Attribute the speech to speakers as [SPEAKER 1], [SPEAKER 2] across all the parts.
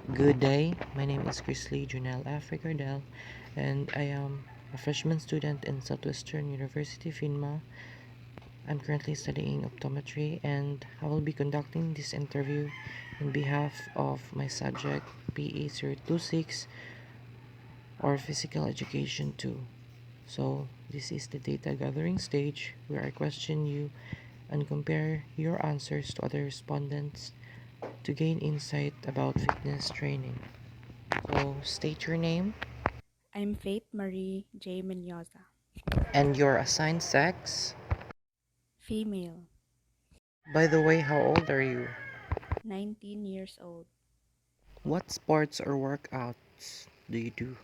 [SPEAKER 1] Good day. My name is Chrislee Jonel Ricardel, and I am a freshman student in Southwestern University, FINMA. I'm currently studying optometry, and I will be conducting this interview in behalf of my subject PE026 or Physical Education 2. So, this is the data gathering stage where I question you and compare your answers to other respondents to gain insight about fitness training. So, state your name
[SPEAKER 2] I'm Faith Marie J. Menyoza,
[SPEAKER 1] and your assigned sex.
[SPEAKER 2] female,
[SPEAKER 1] By the way, how old are you?
[SPEAKER 2] 19 years old,
[SPEAKER 1] What sports or workouts do you do?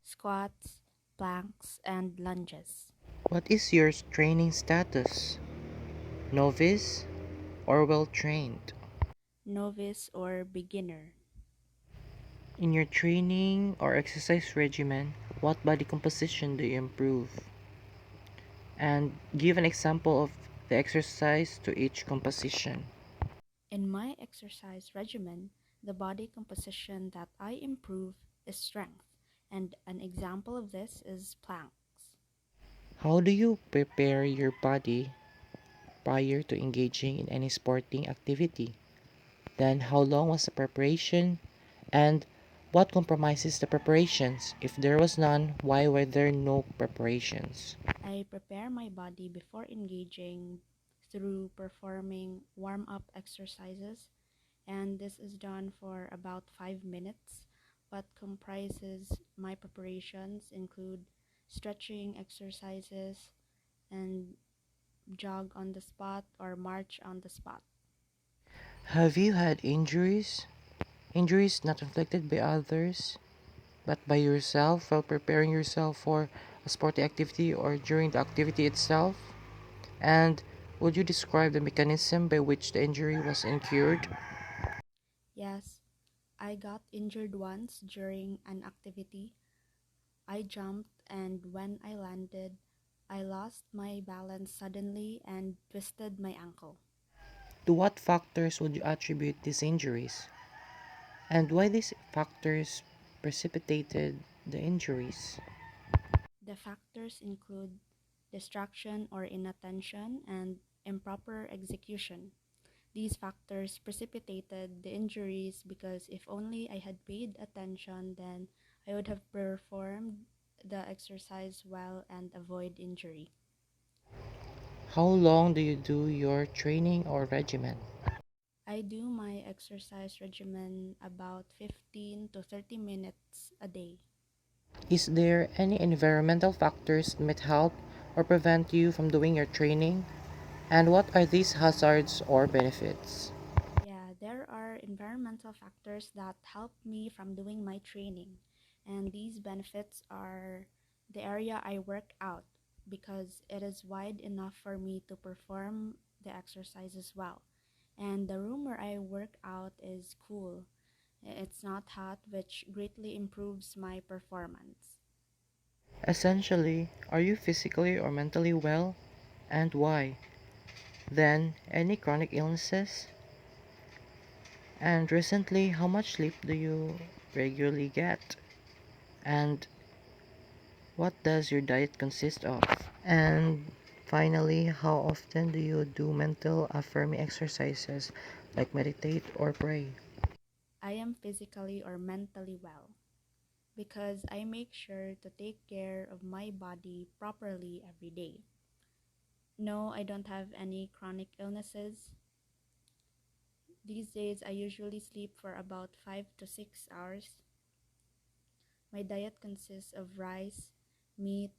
[SPEAKER 2] squats, planks, and lunges,
[SPEAKER 1] What is your training status? Novice or well trained?
[SPEAKER 2] novice or beginner.
[SPEAKER 1] In your training or exercise regimen, what body composition do you improve? And give an example of the exercise to each composition.
[SPEAKER 2] In my exercise regimen, the body composition that I improve is strength, and an example of this is planks.
[SPEAKER 1] How do you prepare your body prior to engaging in any sporting activity? Then, how long was the preparation? And what compromises the preparations? If there was none, why were there no preparations?
[SPEAKER 2] I prepare my body before engaging through performing warm up exercises, and this is done for about 5 minutes. What comprises my preparations include stretching exercises and jog on the spot or march on the spot.
[SPEAKER 1] Have you had injuries? Injuries not inflicted by others, but by yourself while preparing yourself for a sporting activity or during the activity itself? And would you describe the mechanism by which the injury was incurred?
[SPEAKER 2] Yes, I got injured once during an activity. I jumped, and when I landed, I lost my balance suddenly and twisted my ankle.
[SPEAKER 1] To what factors would you attribute these injuries? And why these factors precipitated the injuries?
[SPEAKER 2] The factors include distraction or inattention and improper execution. These factors precipitated the injuries because if only I had paid attention, then I would have performed the exercise well and avoid injury.
[SPEAKER 1] How long do you do your training or regimen?
[SPEAKER 2] I do my exercise regimen about 15 to 30 minutes a day.
[SPEAKER 1] Is there any environmental factors that might help or prevent you from doing your training? And what are these hazards or benefits?
[SPEAKER 2] Yeah, there are environmental factors that help me from doing my training. And these benefits are the area I work out because it is wide enough for me to perform the exercises well. And the room where I work out is cool. It's not hot, which greatly improves my performance.
[SPEAKER 1] Essentially, are you physically or mentally well? And why? Then, any chronic illnesses? And recently, how much sleep do you regularly get? And what does your diet consist of? And finally, how often do you do mental affirming exercises like meditate or pray?
[SPEAKER 2] I am physically or mentally well because I make sure to take care of my body properly every day. No, I don't have any chronic illnesses. These days, I usually sleep for about 5 to 6 hours. My diet consists of rice, meat,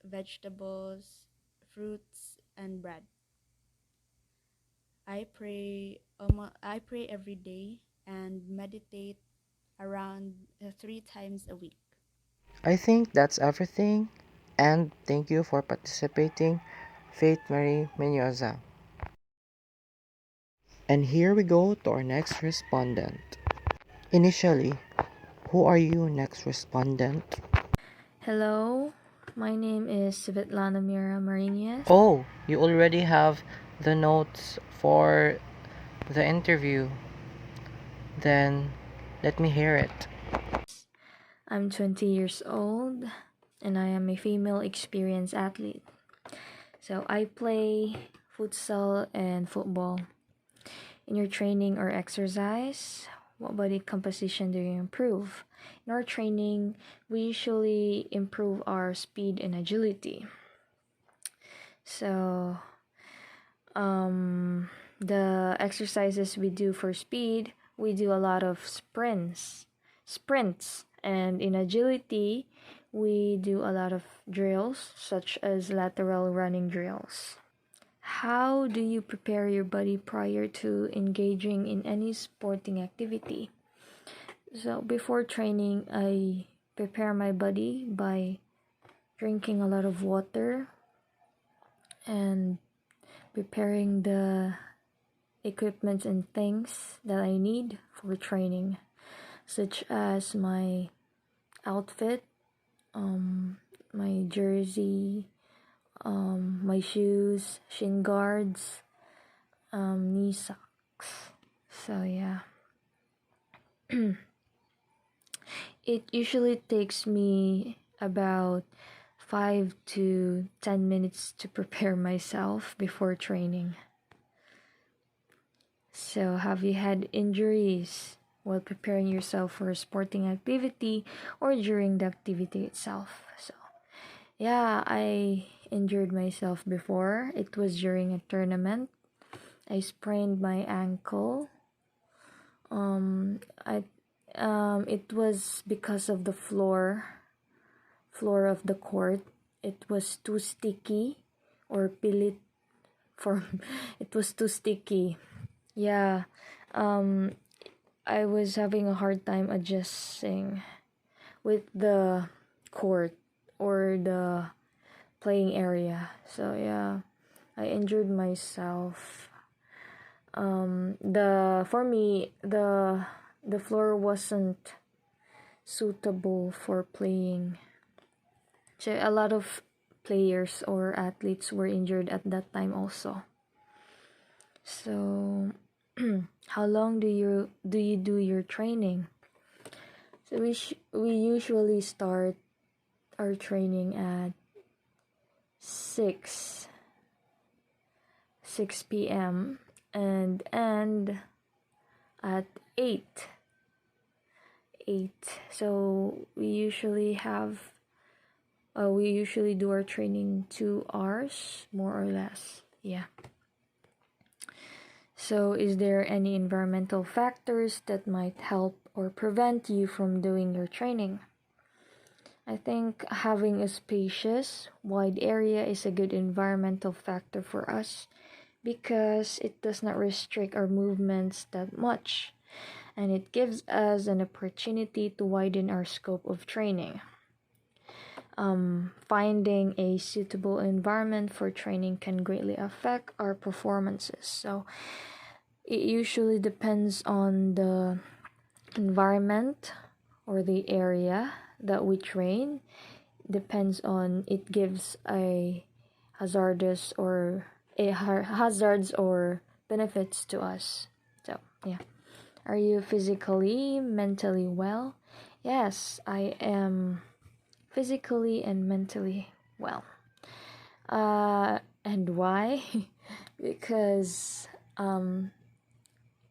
[SPEAKER 2] vegetables, fruits, and bread. I pray every day and meditate around 3 times a week.
[SPEAKER 1] I think that's everything, and thank you for participating, Faith Marie Menyoza. And here we go to our next respondent. Initially, who are you, next respondent?
[SPEAKER 3] Hello, my name is Svetlana Mira Marinias.
[SPEAKER 1] Oh, you already have the notes for the interview. Then, Let me hear it.
[SPEAKER 3] I'm 20 years old and I am a female experienced athlete. So I play futsal and football. In your training or exercise, what body composition do you improve? In our training, we usually improve our speed and agility. So, the exercises we do for speed, we do a lot of sprints, and in agility, we do a lot of drills such as lateral running drills. How do you prepare your body prior to engaging in any sporting activity? So before training, I prepare my body by drinking a lot of water and preparing the equipment and things that I need for training, such as my outfit, my jersey, my shoes, shin guards, knee socks. So yeah. It usually takes me about 5 to 10 minutes to prepare myself before training. So, have you had injuries while preparing yourself for a sporting activity or during the activity itself? So, yeah, I injured myself before. It was during a tournament. I sprained my ankle. It was because of the floor of the court. It was too sticky, or pilit for it was too sticky. Yeah. I was having a hard time adjusting with the court or the playing area. So yeah, I injured myself. For me, the floor wasn't suitable for playing. So a lot of players or athletes were injured at that time also. So how long do you do your training? So we usually start our training at 6 p.m. and end at 8. So we usually do our training 2 hours, more or less. Yeah. So is there any environmental factors that might help or prevent you from doing your training? I think having a spacious, wide area is a good environmental factor for us because it does not restrict our movements that much, and it gives us an opportunity to widen our scope of training. Finding a suitable environment for training can greatly affect our performances. So it usually depends on the environment or the area that we train. Depends on it gives a hazards or benefits to us. So yeah. Are you physically, mentally well? Yes, I am physically and mentally well. And why? Because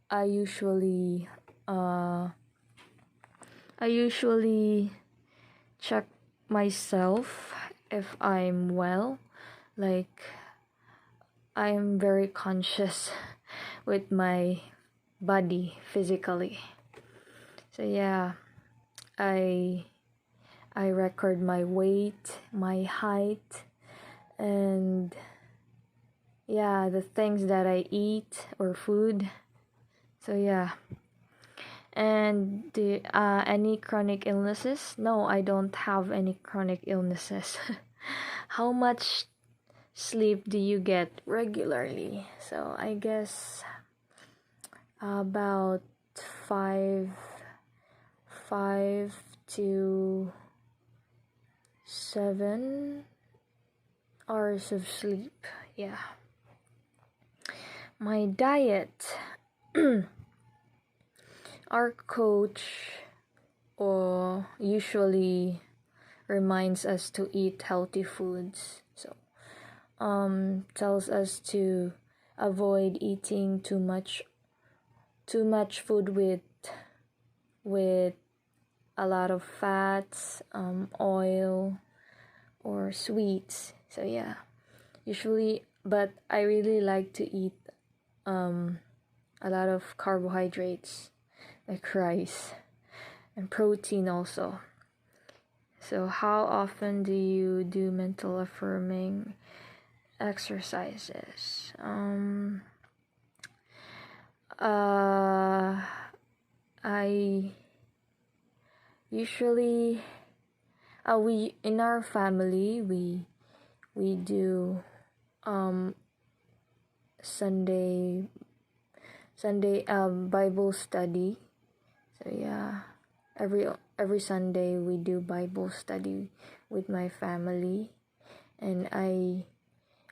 [SPEAKER 3] I usually check myself if I'm well. Like, I'm very conscious with my body physically. So yeah, I record my weight, my height, and yeah, the things that I eat or food. So yeah. And any chronic illnesses? No, I don't have any chronic illnesses. How much sleep do you get regularly? So I guess about 5 to 7 hours of sleep. Yeah. My diet. our coach usually reminds us to eat healthy foods. So tells us to avoid eating too much food with a lot of fats, oil, or sweets. So yeah, usually, but I really like to eat a lot of carbohydrates like rice and protein also. So how often do you do mental affirming exercises? I usually we in our family we do Sunday Bible study. So yeah, every Sunday we do Bible study with my family, and I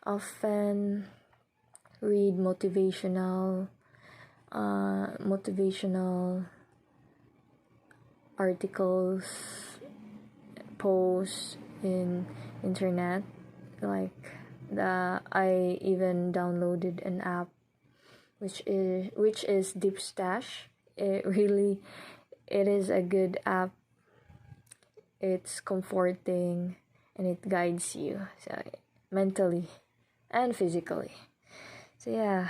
[SPEAKER 3] often read motivational articles, posts in internet. Like I even downloaded an app which is Deep Stash. It is a good app. It's comforting and it guides you, so mentally and physically. So yeah,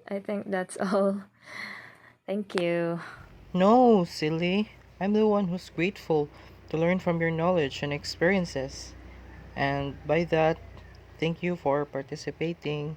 [SPEAKER 3] I think that's all. Thank you.
[SPEAKER 1] No, silly. I'm the one who's grateful to learn from your knowledge and experiences. And by that, thank you for participating.